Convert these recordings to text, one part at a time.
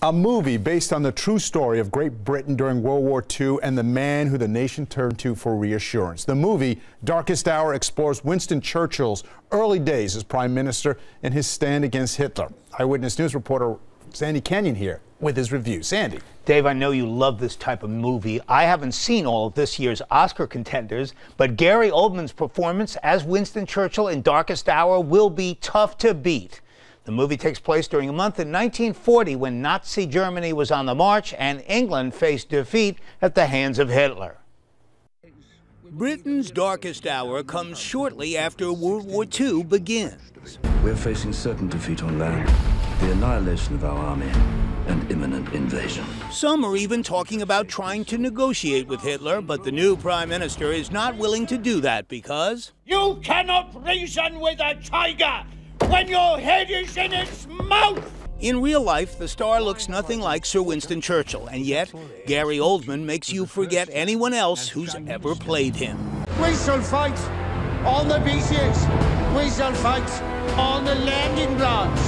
A movie based on the true story of Great Britain during World War II and the man who the nation turned to for reassurance. The movie, Darkest Hour, explores Winston Churchill's early days as Prime Minister and his stand against Hitler. Eyewitness News reporter Sandy Kenyon here with his review. Sandy. Dave, I know you love this type of movie. I haven't seen all of this year's Oscar contenders, but Gary Oldman's performance as Winston Churchill in Darkest Hour will be tough to beat. The movie takes place during a month in 1940 when Nazi Germany was on the march and England faced defeat at the hands of Hitler. Britain's darkest hour comes shortly after World War II begins. We're facing certain defeat on land, the annihilation of our army, and imminent invasion. Some are even talking about trying to negotiate with Hitler, but the new Prime Minister is not willing to do that because... You cannot reason with a tiger when your head is in its mouth! In real life, the star looks nothing like Sir Winston Churchill, and yet Gary Oldman makes you forget anyone else who's ever played him. We shall fight on the beaches. We shall fight on the landing grounds.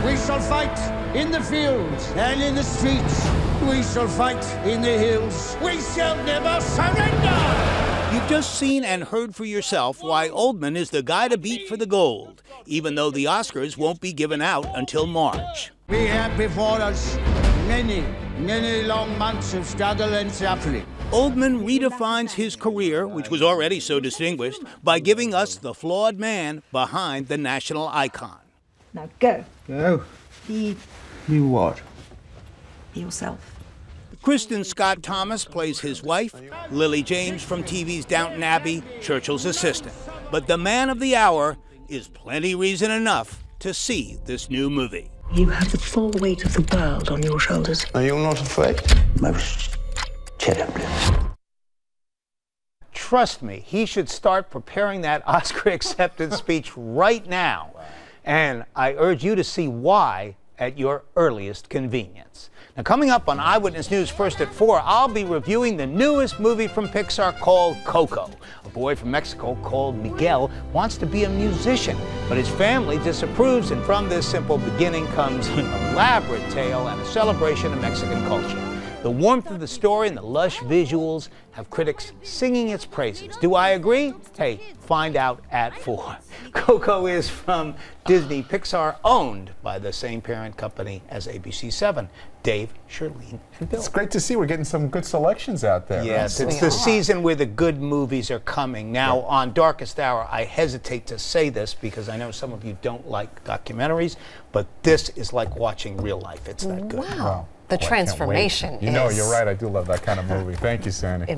We shall fight in the fields and in the streets. We shall fight in the hills. We shall never surrender! You've just seen and heard for yourself why Oldman is the guy to beat for the gold, even though the Oscars won't be given out until March. We have before us many long months of struggle and suffering. Oldman redefines his career, which was already so distinguished, by giving us the flawed man behind the national icon. Now go. Go? Be what? yourself. Kristen Scott Thomas plays his wife, Lily James from TV's Downton Abbey, Churchill's assistant. But the man of the hour is plenty reason enough to see this new movie. You have the full weight of the world on your shoulders. Are you not afraid? Most terribly. Trust me, he should start preparing that Oscar acceptance speech right now. And I urge you to see why at your earliest convenience. Now, coming up on Eyewitness News First at 4, I'll be reviewing the newest movie from Pixar called Coco. A boy from Mexico called Miguel wants to be a musician, but his family disapproves, and from this simple beginning comes an elaborate tale and a celebration of Mexican culture. The warmth of the story and the lush visuals have critics singing its praises. Do I agree? Hey, find out at 4. Coco is from Disney Pixar, owned by the same parent company as ABC7. Dave, Shirlene, and Bill. It's great to see we're getting some good selections out there. Yes, right? it's the season where the good movies are coming. Now, on Darkest Hour, I hesitate to say this because I know some of you don't like documentaries, but this is like watching real life. It's that good. Wow. The transformation. You know, you're right. I do love that kind of movie. Thank you, Sandy.